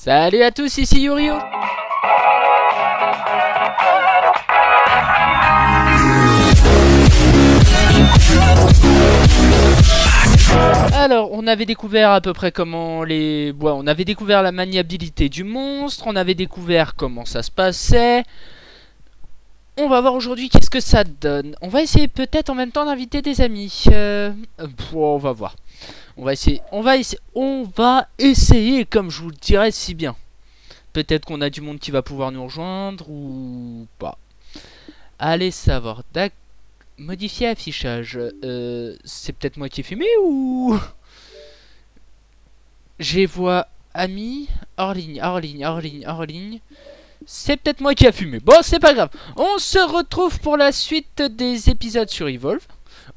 Salut à tous, ici Yurio. Alors, on avait découvert à peu près comment les... Bon, on avait découvert la maniabilité du monstre, on avait découvert comment ça se passait. On va voir aujourd'hui qu'est-ce que ça donne. On va essayer peut-être en même temps d'inviter des amis. On va voir. On va essayer comme je vous le dirais si bien. Peut-être qu'on a du monde qui va pouvoir nous rejoindre ou pas. Allez savoir. Modifier affichage. C'est peut-être moi qui ai fumé ou... J'ai voix amis. Hors ligne, hors ligne, hors ligne, hors ligne. C'est peut-être moi qui a fumé. Bon, c'est pas grave. On se retrouve pour la suite des épisodes sur Evolve.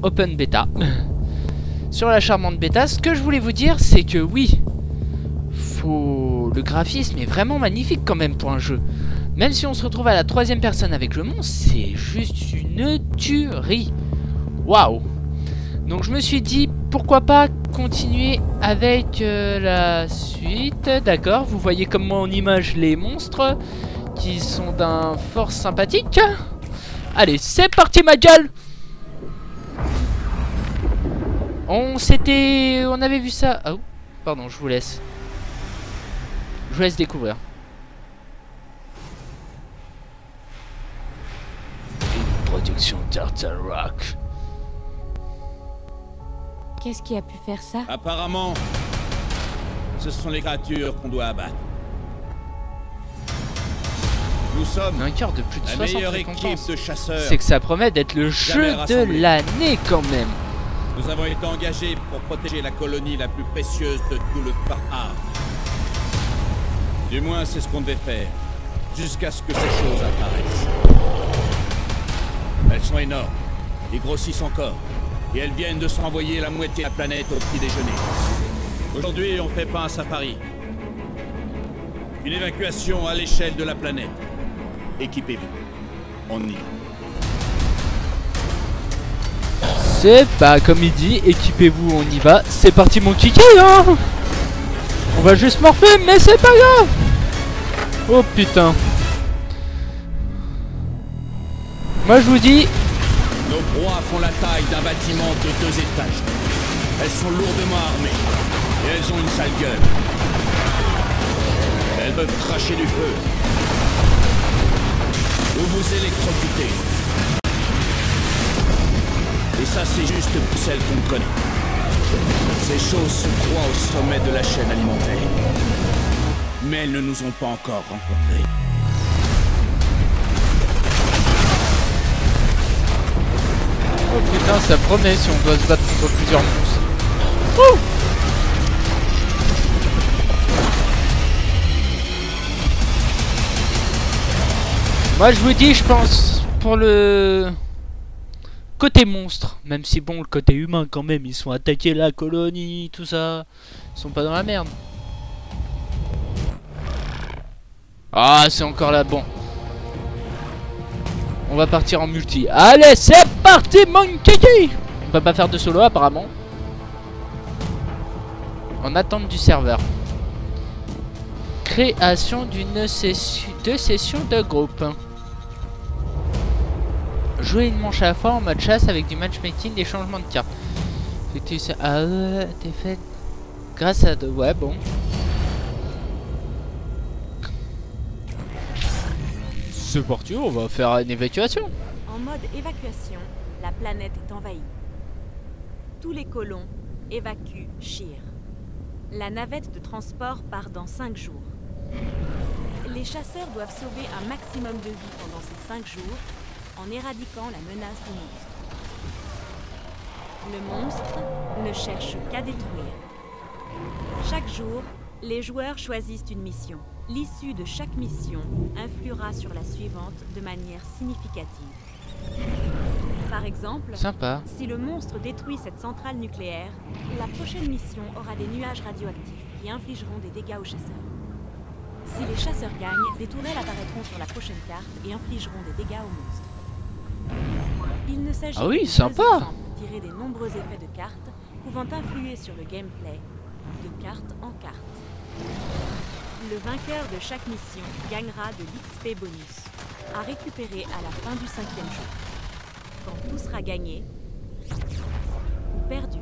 Open Beta. Sur la charmante bêta. Ce que je voulais vous dire, c'est que oui, le graphisme est vraiment magnifique quand même pour un jeu. Même si on se retrouve à la 3e personne avec le monstre, c'est juste une tuerie. Waouh. Donc je me suis dit, pourquoi pas continuer avec la suite. D'accord, vous voyez comme moi en image les monstres qui sont d'un force sympathique. Allez, c'est parti ma gueule. On avait vu ça. Oh, pardon, je vous laisse. Je vous laisse découvrir. Une production Turtle Rock. Qu'est-ce qui a pu faire ça? Apparemment, ce sont les créatures qu'on doit abattre. Nous sommes Un cœur de plus de la 60 meilleure récompenses. équipe de chasseurs. C'est que ça promet d'être le jeu de l'année quand même. Nous avons été engagés pour protéger la colonie la plus précieuse de tout le Bahar. Du moins, c'est ce qu'on devait faire, jusqu'à ce que ces choses apparaissent. Elles sont énormes, et grossissent encore, et elles viennent de s'envoyer la moitié de la planète au petit déjeuner. Aujourd'hui, on fait pas un safari. Une évacuation à l'échelle de la planète. Équipez-vous. On y va. C'est pas comme il dit, équipez-vous, on y va. C'est parti mon kiki, hein. On va juste morpher, mais c'est pas grave. Oh putain. Moi je vous dis... Nos proies font la taille d'un bâtiment de 2 étages. Elles sont lourdement armées. Et elles ont une sale gueule. Elles peuvent cracher du feu. Ou vous électrocuter. Et ça, c'est juste pour celles qu'on connaît. Ces choses se croient au sommet de la chaîne alimentaire. Mais elles ne nous ont pas encore rencontrés. Oh putain, ça promet si on doit se battre contre plusieurs monstres. Ouh. Moi je vous dis, je pense, pour le... côté monstre, même si bon, le côté humain quand même, ils sont attaqués la colonie, tout ça, ils sont pas dans la merde. Ah, c'est encore là, bon. On va partir en multi. Allez, c'est parti mon kiki. On peut pas faire de solo apparemment. En attente du serveur. Création d'une session de groupe. Jouer une manche à la fois en mode chasse avec du matchmaking, des changements de cartes. T'es fait grâce à... Ouais, bon. C'est parti, on va faire une évacuation. En mode évacuation, la planète est envahie. Tous les colons évacuent Shir. La navette de transport part dans 5 jours. Les chasseurs doivent sauver un maximum de vies pendant ces 5 jours en éradiquant la menace du monstre. Le monstre ne cherche qu'à détruire. Chaque jour, les joueurs choisissent une mission. L'issue de chaque mission influera sur la suivante de manière significative. Par exemple, Sympa. si le monstre détruit cette centrale nucléaire, la prochaine mission aura des nuages radioactifs qui infligeront des dégâts aux chasseurs. Si les chasseurs gagnent, des tourelles apparaîtront sur la prochaine carte et infligeront des dégâts aux monstres. Il ne s'agit Ah oui, que de sympa. deux exemples tirés des nombreux effets de cartes pouvant influer sur le gameplay de carte en carte. Le vainqueur de chaque mission gagnera de l'XP bonus, à récupérer à la fin du 5e jour, quand tout sera gagné ou perdu.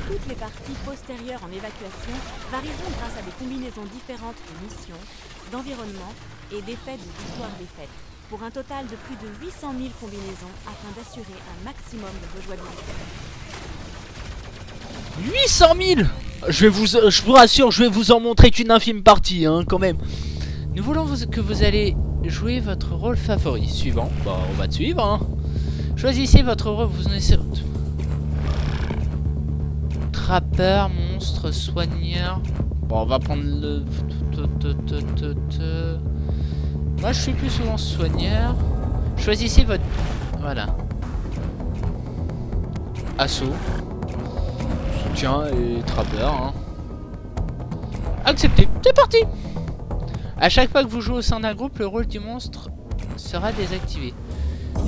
Toutes les parties postérieures en évacuation varieront grâce à des combinaisons différentes de missions, d'environnement et d'effets de victoire-défaite, pour un total de plus de 800 000 combinaisons afin d'assurer un maximum de rejouabilité. 800 000! Je vous rassure, je vais vous en montrer qu'une infime partie, hein, quand même. Nous voulons que vous allez jouer votre rôle favori. Suivant, bah on va te suivre, hein. Choisissez votre rôle, vous en êtes... Trappeur, monstre, soigneur... Bon, on va prendre le... Moi, je suis plus souvent soigneur. Choisissez votre... Voilà. Assaut. Soutien et trappeur, hein. Accepté, c'est parti. À chaque fois que vous jouez au sein d'un groupe, le rôle du monstre sera désactivé.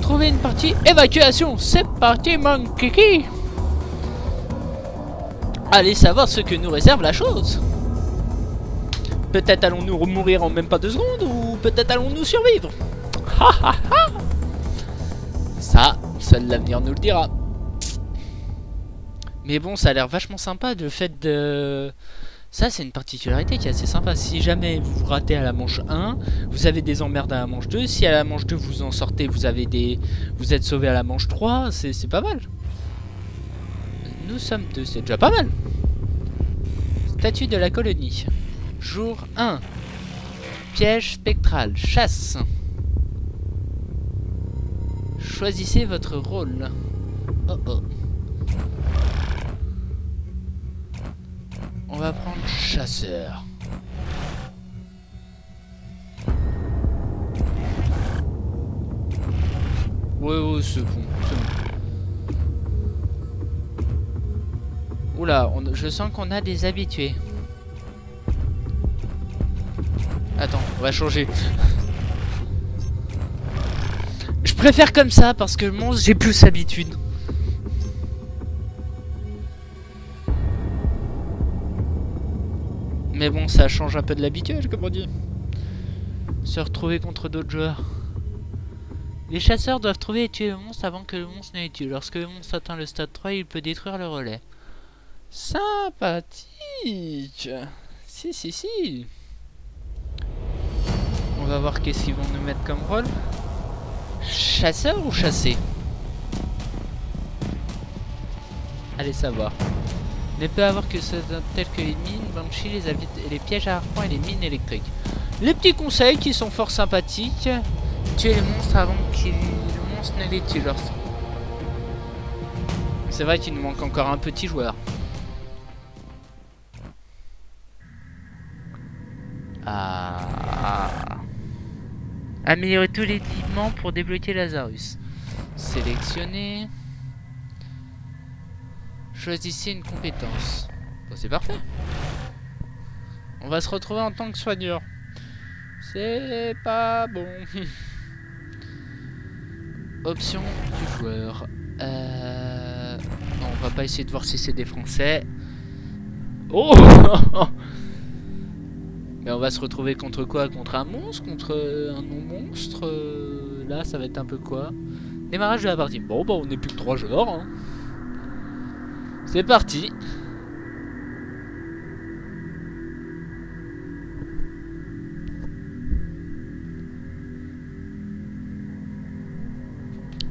Trouvez une partie évacuation. C'est parti, mon kiki. Allez savoir ce que nous réserve la chose. Peut-être allons-nous mourir en même pas 2 secondes, ou peut-être allons-nous survivre. Ça, seul l'avenir nous le dira. Mais bon, ça a l'air vachement sympa, le fait de... Ça, c'est une particularité qui est assez sympa. Si jamais vous ratez à la manche 1, vous avez des emmerdes à la manche 2. Si à la manche 2, vous en sortez, vous êtes sauvé à la manche 3, c'est pas mal. Nous sommes 2, c'est déjà pas mal. Statut de la colonie. Jour 1. Piège spectral. Chasse. Choisissez votre rôle. Oh oh. On va prendre chasseur. Ouais, c'est bon, c'est bon. Oula, je sens qu'on a des habitués. Attends, on va changer. Je préfère comme ça parce que le monstre, j'ai plus l'habitude. Mais bon, ça change un peu de l'habitude, comme on dit. Se retrouver contre d'autres joueurs. Les chasseurs doivent trouver et tuer le monstre avant que le monstre ne les tue. Lorsque le monstre atteint le stade 3, il peut détruire le relais. Sympathique. Si. On va voir qu'est-ce qu'ils vont nous mettre comme rôle. Chasseur ou chasser? Allez savoir. Ne peut avoir que ceux tels que les mines, Banshee, les pièges à harpon et les mines électriques. Les petits conseils qui sont fort sympathiques. Tuer les monstres avant que le monstre ne les tue. C'est vrai qu'il nous manque encore un petit joueur. Améliorer tous les équipements pour débloquer Lazarus. Sélectionner. Choisissez une compétence. Bon, c'est parfait. On va se retrouver en tant que soigneur. C'est pas bon. Option du joueur. Non, on va pas essayer de voir si c'est des Français. Oh. Mais on va se retrouver contre quoi? Contre un monstre? Contre un non-monstre? Là, ça va être un peu quoi? Démarrage de la partie. Bon, bah, on n'est plus que 3 joueurs. Hein. C'est parti.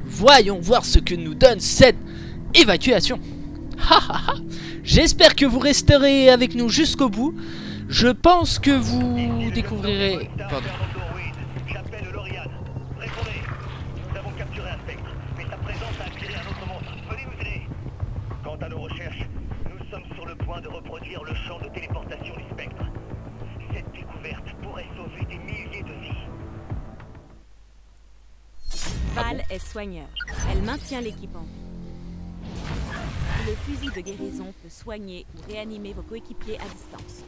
Voyons voir ce que nous donne cette évacuation. J'espère que vous resterez avec nous jusqu'au bout. Je pense que vous découvrirez... Pardon. J'appelle Lauriane. Répondez. Nous avons capturé un spectre, mais sa présence a attiré un autre monstre. Venez nous aider. Quant à nos recherches, nous sommes sur le point de reproduire le champ de téléportation du spectre. Cette découverte pourrait sauver des milliers de vies. Val est soigneur. Elle maintient l'équipe en vie. Le fusil de guérison peut soigner ou réanimer vos coéquipiers à distance.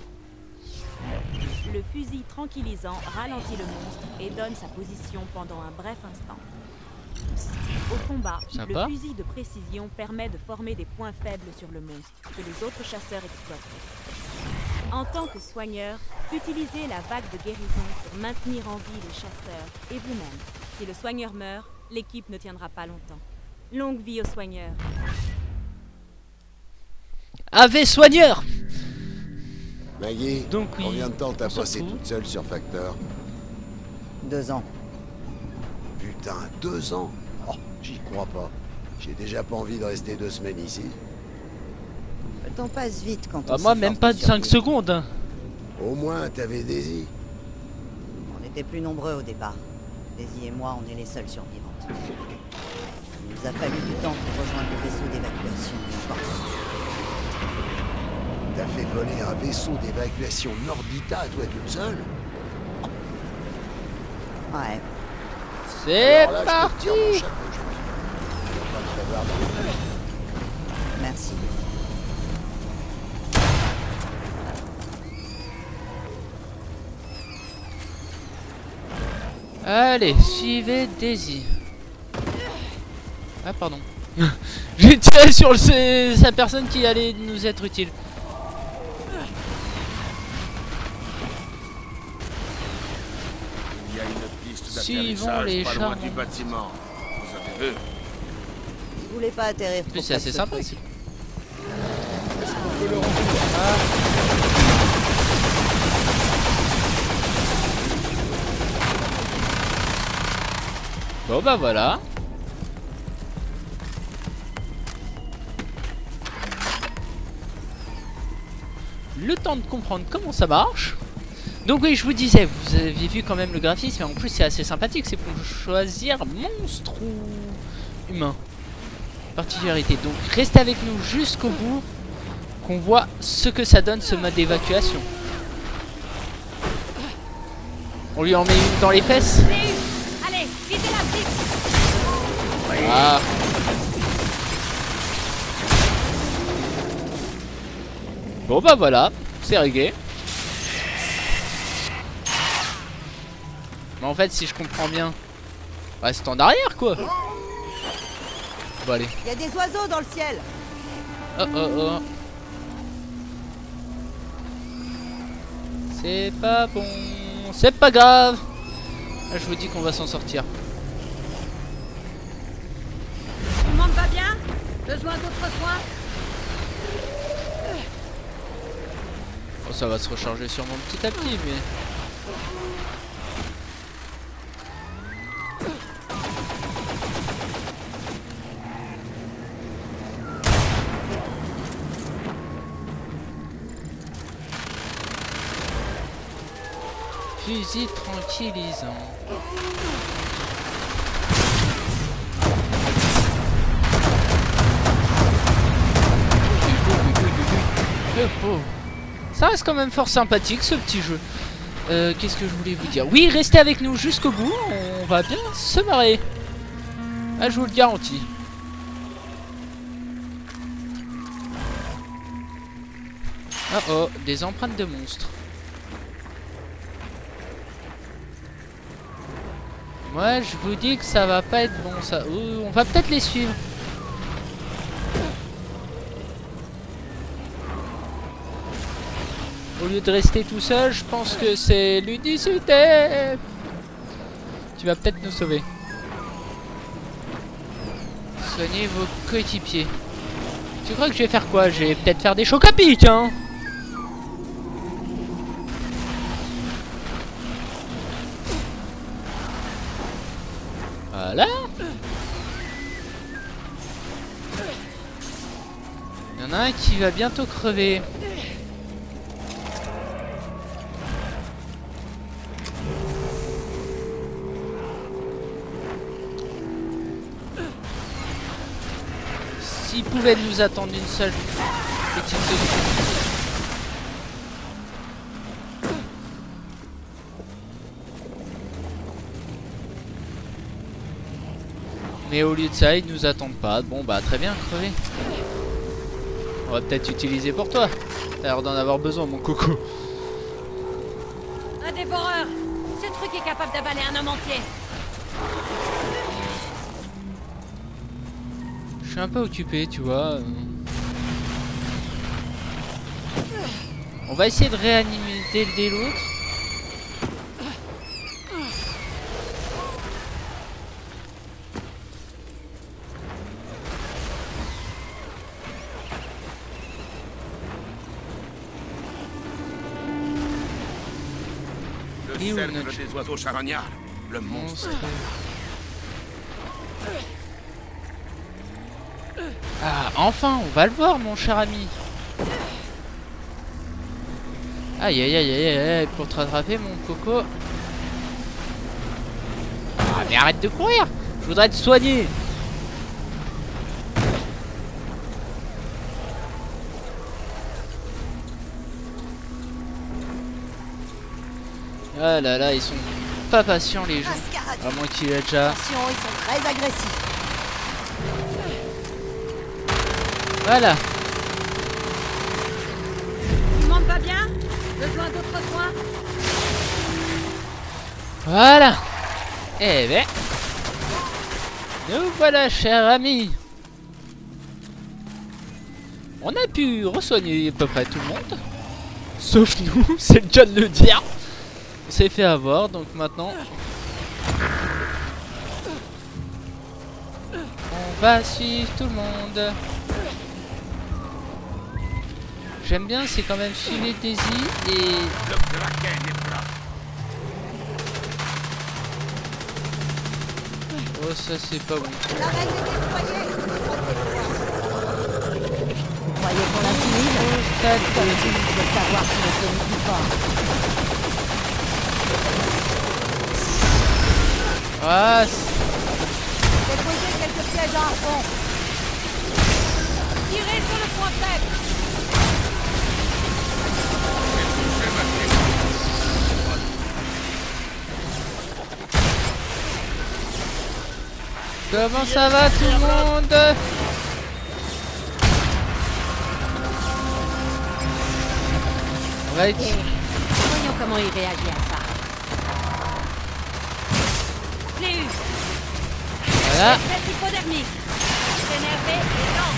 Le fusil tranquillisant ralentit le monstre et donne sa position pendant un bref instant. Au combat, Sympa. le fusil de précision permet de former des points faibles sur le monstre que les autres chasseurs exploiteront. En tant que soigneur, utilisez la vague de guérison pour maintenir en vie les chasseurs et vous-même. Si le soigneur meurt, l'équipe ne tiendra pas longtemps. Longue vie aux soigneurs. Ave soigneur. Maggie, Donc oui, combien de temps t'as on se passé retrouve. toute seule sur Factor? 2 ans. Putain, 2 ans? Oh, j'y crois pas. J'ai déjà pas envie de rester 2 semaines ici. Le temps passe vite quand on Ah, moi, s'efforce même de pas de 5 survivre. secondes. Hein. Au moins, t'avais Daisy. On était plus nombreux au départ. Daisy et moi, on est les seules survivantes. Il nous a fallu du temps pour rejoindre le vaisseau d'évacuation. et encore plus. T'as fait voler un vaisseau d'évacuation Nordita à toi toute seule? Ouais. C'est Alors là, je te parti. tire mon chapeau, jeune fille. Tu vas pas le prévoir dans les plans. Merci. Allez, suivez Daisy. Ah, pardon. J'ai tiré sur sa personne qui allait nous être utile. Il y a une piste Suivons d'atterrissage les pas loin charmants. du bâtiment. Vous avez vu? Je voulais pas atterrir En trop plus, c'est près assez de ce sympa truc. ici. Bon bah voilà. Le temps de comprendre comment ça marche. Donc oui, je vous disais, vous avez vu quand même le graphisme et en plus c'est assez sympathique, c'est pour choisir monstre ou humain. Particularité. Donc restez avec nous jusqu'au bout, qu'on voit ce que ça donne ce mode d'évacuation. On lui en met une dans les fesses. Allez, visez la cible. Ah. Bon bah voilà, c'est réglé. Mais en fait si je comprends bien, reste en arrière quoi. Bon allez. Il y a des oiseaux dans le ciel. Oh oh oh. C'est pas bon. C'est pas grave. Là, je vous dis qu'on va s'en sortir. Tout le monde va bien? Besoin d'autres soins? Oh, ça va se recharger sûrement petit à petit, mais... Fusil tranquillisant. Oh. Ça reste quand même fort sympathique ce petit jeu. Qu'est-ce que je voulais vous dire? Oui, restez avec nous jusqu'au bout, on va bien se marrer. Ah, je vous le garantis. Oh oh, des empreintes de monstres. Moi, je vous dis que ça va pas être bon ça. On va peut-être les suivre. Au lieu de rester tout seul, je pense que c'est l'unicité. Tu vas peut-être nous sauver. Soignez vos coéquipiers. Tu crois que je vais faire quoi? Je vais peut-être faire des chocs à pic, hein. Voilà. Il y en a un qui va bientôt crever. S'il pouvait nous attendre une seule petite seconde. Mais au lieu de ça, ils nous attendent pas. Bon bah très bien, crevé. On va peut-être utiliser pour toi. T'as l'air d'en avoir besoin, mon coco. Un dévoreur! Ce truc est capable d'avaler un homme entier. Je suis un peu occupé, tu vois. On va essayer de réanimer dès l'autre. Le Et où, cercle notre des oiseaux charognards. Le monstre. Ah, enfin, on va le voir, mon cher ami. Aïe, aïe, aïe, aïe, aïe, pour te rattraper, mon coco. Ah, mais arrête de courir. Je voudrais te soigner. Ah là là, ils sont pas patients, les gens. À moins qu'il ait déjà... Attention, ils sont très agressifs. Voilà. Tout le monde va bien? Besoin d'autres soins? Voilà. Eh ben. Nous voilà, cher ami. On a pu re-soigner à peu près tout le monde. Sauf nous, c'est le cas de le dire. On s'est fait avoir, donc maintenant... On va suivre tout le monde. J'aime bien, c'est quand même suivre Daisy et... Le kraken est plat. Oh, ça c'est pas bon. La reine est déployée. Vous croyez qu'on l'intimide? Comme si vous pouvez savoir qui est le plus fort. Ah, Déposez quelques pièges à harpon. Tirez sur le point faible! comment ça va tout le monde? On va être... Voyons comment il réagit à ça. Je l'ai eu! Voilà. Test hypodermique! Énervé et lent!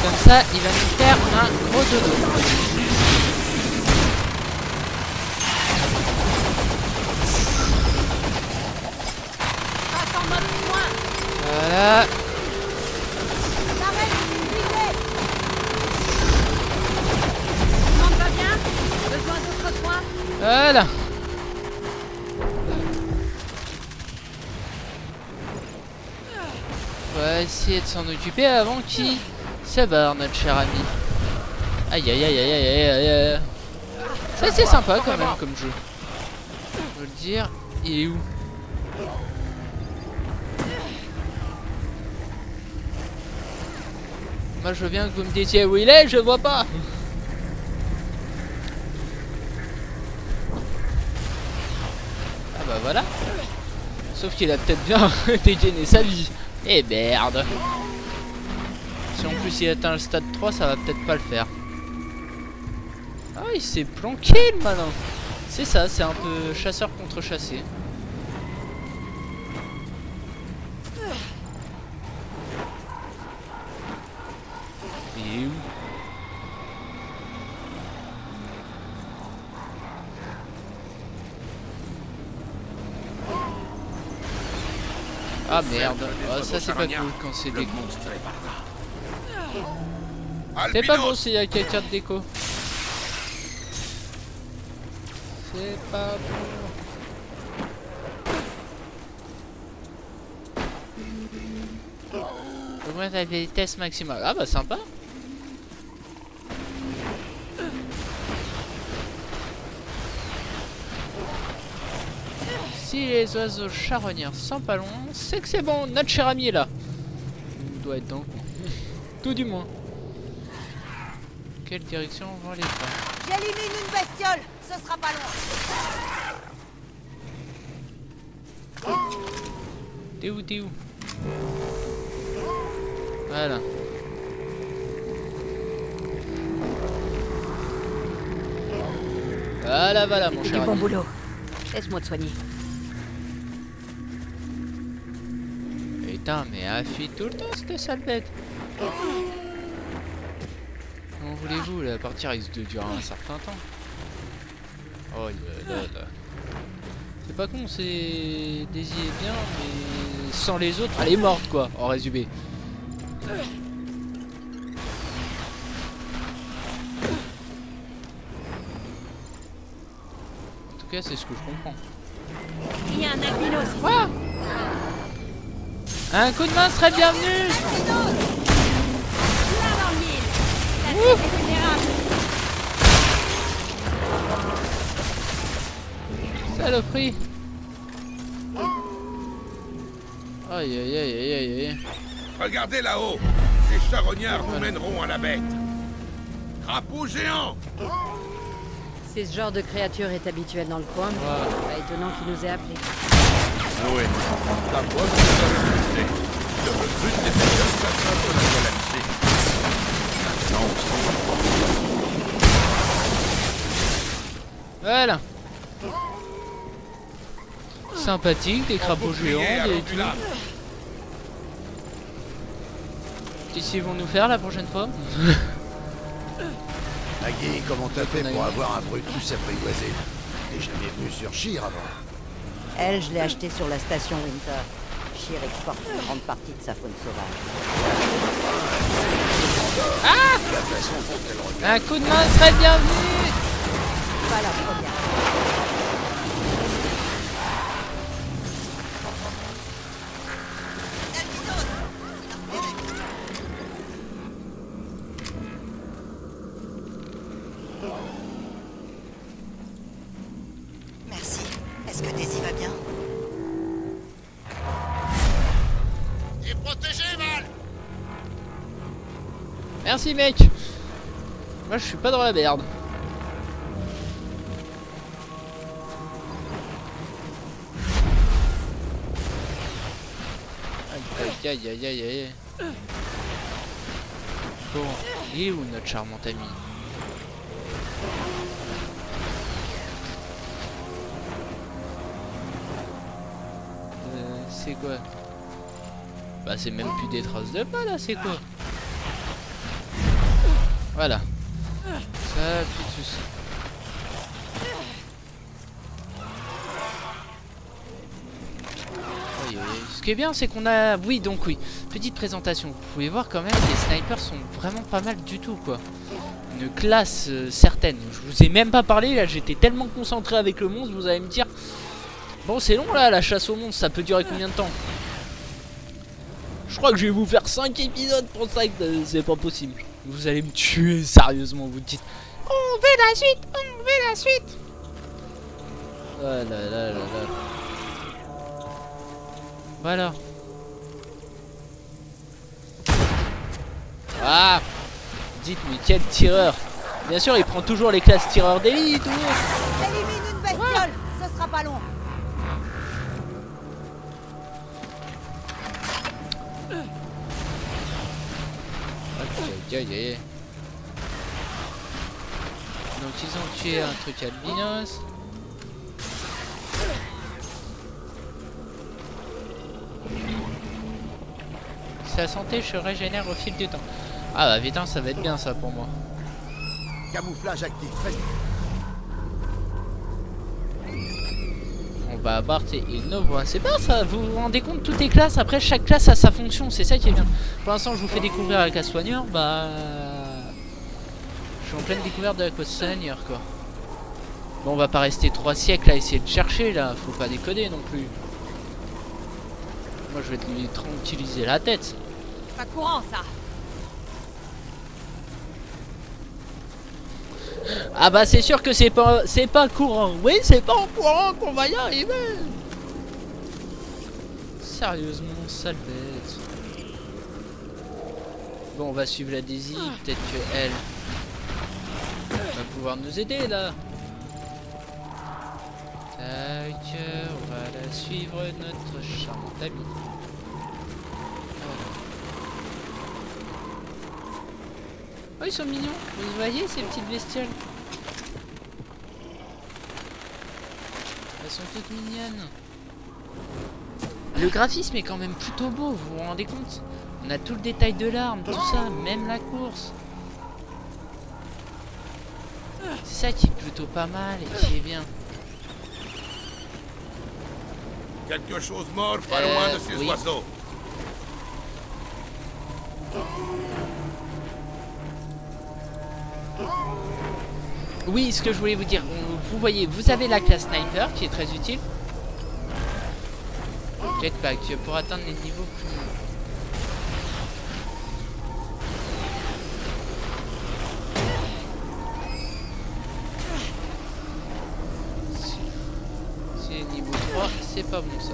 Comme ça, il va nous faire un gros dodo. Passe en mode soin! Voilà. La reine est utilisée! Tout le monde va bien? Besoin d'autres soins? Voilà. On va essayer de s'en occuper avant qu'il se barre, notre cher ami. Aïe aïe aïe aïe aïe aïe aïe. Ça c'est sympa quand même comme jeu. Je veux le dire. Il est où? Moi je veux bien que vous me disiez où il est, je vois pas. Ah bah voilà. Sauf qu'il a peut-être bien dégainé sa vie. Eh merde. Si en plus il atteint le stade 3, ça va peut-être pas le faire. Ah, il s'est planqué le malin. C'est ça, c'est un peu chasseur contre chassé. Il est où? Ah merde, oh, ça c'est pas cool quand c'est Le déco. monstre est par là. C'est pas Albinos. bon s'il y a quelqu'un de déco. C'est pas bon. Augmente la vitesse maximale. Ah bah sympa. Si les oiseaux charognards sont pas loin, c'est que c'est bon, notre cher ami est là. Il doit être dans le coin. Tout du moins. Quelle direction vont les pas? J'élimine une bestiole. Ce sera pas long. T'es où, t'es où? Voilà. Voilà, voilà, mon C'est cher du bon ami. boulot. Laisse-moi te soigner. Putain, mais elle fuit tout le temps, cette sale bête. voulez-vous, la partie risque de durer un certain temps. Oh là là là. C'est pas con, c'est... Daisy est bien, mais sans les autres, elle est morte quoi, en résumé. En tout cas, c'est ce que je comprends. Il y a un albinos ici. Quoi? Un coup de main serait bienvenu. Là dans le mille. La cible est vulnérable. Saloperie. Aïe aïe aïe aïe aïe aïe. Regardez là-haut. Ces charognards nous mèneront à la bête. Crapaud géant. Si ce genre de créature est habituel dans le coin, pas étonnant qu'il nous ait appelés. Oui. La preuve que vous avez visité. Je recrute des meilleurs chasseurs de la galaxie. Maintenant, Voilà. Sympathique, des crapauds géants, des tout. Qu'est-ce qu'ils vont nous faire la prochaine fois? Maggie, comment t'as fait pour avoir un Brutus apprivoisé? T'es jamais venu sur Shear avant. Elle, je l'ai achetée sur la station Winter. Shear exporte une grande partie de sa faune sauvage. Ah! La façon dont elle regarde. Un coup de main serait bienvenu. Pas la première. Merci. Est-ce que Daisy va bien? Et protégez, Val. Merci mec. Moi je suis pas dans la merde. Aïe aïe aïe aïe aïe. Bon, il est où notre charmante amie? C'est quoi? Bah c'est même plus des traces de pas là, c'est quoi? Voilà. Ça, plus de soucis. Aïe, aïe, aïe. Ce qui est bien, c'est qu'on a... Oui, donc oui. Petite présentation. Vous pouvez voir quand même, les snipers sont vraiment pas mal du tout, quoi. Une classe certaine. Je vous ai même pas parlé, là, j'étais tellement concentré avec le monstre, vous allez me dire... Bon, c'est long, là, la chasse aux monstres, ça peut durer combien de temps? Je crois que je vais vous faire 5 épisodes pour ça, c'est pas possible. Vous allez me tuer, sérieusement, vous dites... On veut la suite, on veut la suite. Ah là là là là. Voilà. Ah. Dites, mais quel tireur. Bien sûr, il prend toujours les classes tireurs d'élite. Élimine une bestiole, ce sera pas long. Aïe aïe aïe. Donc ils ont tué un truc albinos. Sa santé se régénère au fil du temps. Ah bah putain, ça va être bien ça pour moi. Camouflage actif. On va abattre une voix. C'est bien ça, vous vous rendez compte, toutes les classes, après chaque classe a sa fonction, c'est ça qui est bien. Pour l'instant je vous fais découvrir la classe soigneur, bah... Je suis en pleine découverte de la classe soigneur quoi. Bon on va pas rester 3 siècles à essayer de chercher là, faut pas déconner non plus. Moi je vais lui tranquilliser la tête. Pas courant ça. Ah bah c'est sûr que c'est pas courant. Oui, c'est pas en courant qu'on va y arriver. Sérieusement, sale bête. Bon, on va suivre la Daisy, peut-être que elle va pouvoir nous aider là. Tac, on va la suivre, notre charmante amie. Oh, ils sont mignons, vous voyez ces petites bestioles? Elles sont toutes mignonnes. Le graphisme est quand même plutôt beau, vous vous rendez compte? On a tout le détail de l'arme, tout ça, même la course. C'est ça qui est plutôt pas mal et qui est bien. Quelque chose mort pas loin de ces oui. oiseaux. Oui, ce que je voulais vous dire, vous voyez, vous avez la classe sniper qui est très utile. Jetpack pour atteindre les niveaux plus hauts. C'est niveau 3, c'est pas bon ça.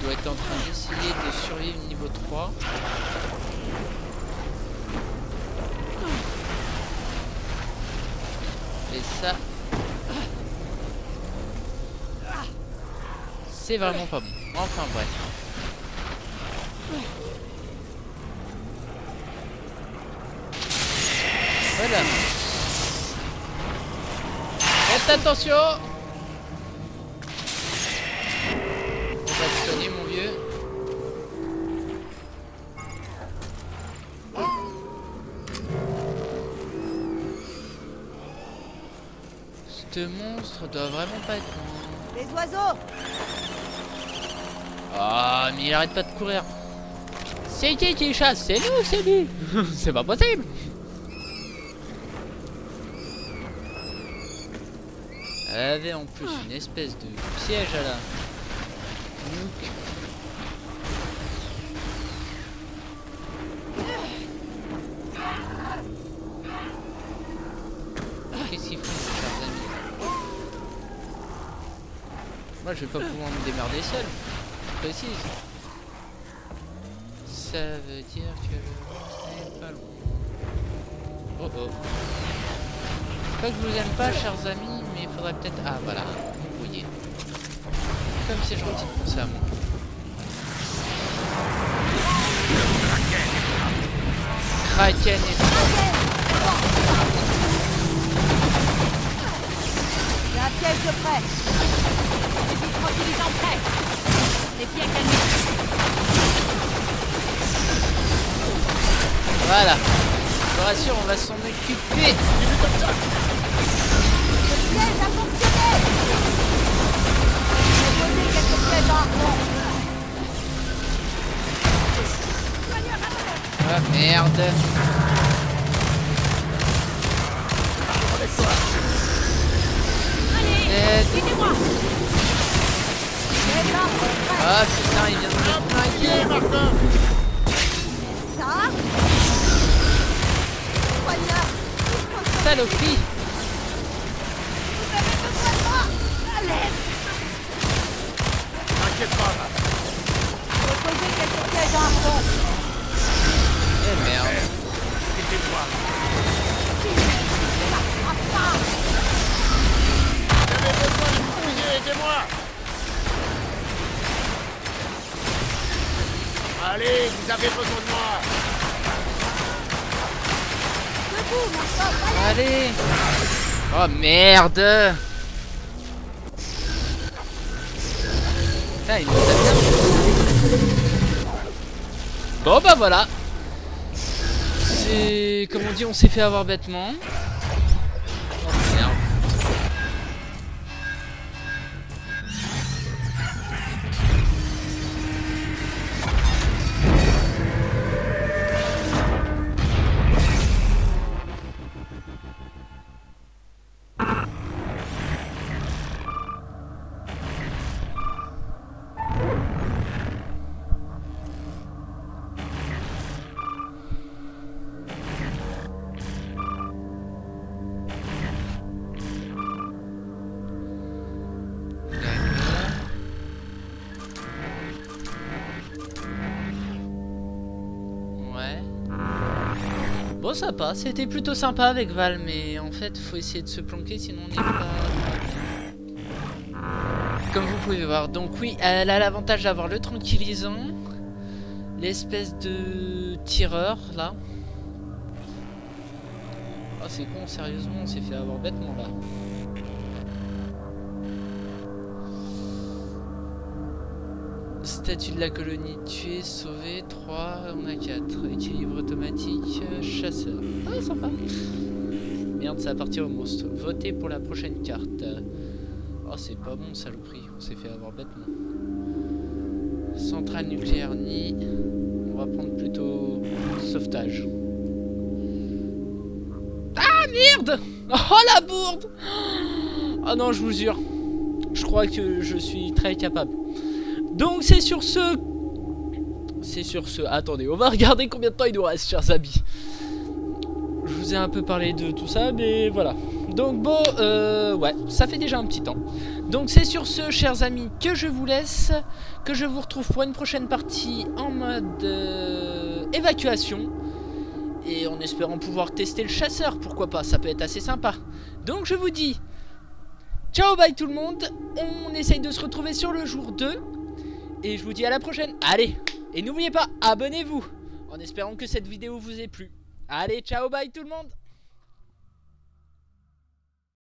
Je dois être en train d'essayer de survivre niveau 3. Et ça, c'est vraiment pas bon. Enfin bref. Voilà. Faites attention. On va te sonner mon vieux. Ce monstre doit vraiment pas être loin. Les oiseaux! Ah, mais il arrête pas de courir. C'est qui chasse? C'est nous, c'est lui. C'est pas possible. Elle avait en plus une espèce de piège à la nuque. Qu'est-ce qu'ils font, mes chers amis? Moi, je vais pas pouvoir me démerder seul. Je précise. Ça veut dire que le n'est pas loin. Oh oh. C'est pas que je vous aime pas, chers amis, mais il faudrait peut-être... Ah, voilà. Vous voyez. Comme c'est gentil de penser à moi. Kraken et J'ai un piège de près. Les vies tranquillisants prêts. Les pieds calmés. voilà. Je vous rassure, on va s'en occuper. Le piège a fonctionné. J'ai posé quelques pièges à harpon. Ah merde. Allez, suivez-moi. Ah putain, il vient de me flinguer. Ça. Poignard. Saloperie. Vous avez besoin de moi. Allez. T'inquiète pas. J'ai posé quelques pièges à harpon. Eh merde. Aidez-moi. Enfin. J'avais besoin de vous fouiller, aidez-moi. Allez, vous avez besoin de moi. Debout, mon pote. Allez. Allez. Oh merde. Putain, il nous a bien. Bon bah voilà. C'est... Comme on dit, on s'est fait avoir bêtement. Oh merde. Bon ça passe, c'était plutôt sympa avec Val, mais en fait faut essayer de se planquer sinon on n'est pas... Comme vous pouvez voir, donc oui, elle a l'avantage d'avoir le tranquillisant, l'espèce de tireur là. Oh c'est con, sérieusement on s'est fait avoir bêtement là. Statut de la colonie tuée, sauvé, 3, on a 4. Équilibre automatique, chasseur. Ah, sympa. Merde, ça appartient au monstre. Votez pour la prochaine carte. Oh, c'est pas bon, saloperie. On s'est fait avoir bêtement. Centrale nucléaire ni. On va prendre plutôt sauvetage. Ah, merde! Oh, la bourde! Oh non, je vous jure. Je crois que je suis très capable. Donc, c'est sur ce... Attendez, on va regarder combien de temps il nous reste, chers amis. Je vous ai un peu parlé de tout ça, mais voilà. Donc bon, ouais, ça fait déjà un petit temps. Donc c'est sur ce, chers amis, que je vous laisse, que je vous retrouve pour une prochaine partie en mode évacuation. Et en espérant pouvoir tester le chasseur, pourquoi pas, ça peut être assez sympa. Donc je vous dis, ciao, bye tout le monde. On essaye de se retrouver sur le jour 2. Et je vous dis à la prochaine. Allez, et n'oubliez pas, abonnez-vous, en espérant que cette vidéo vous ait plu. Allez, ciao, bye tout le monde.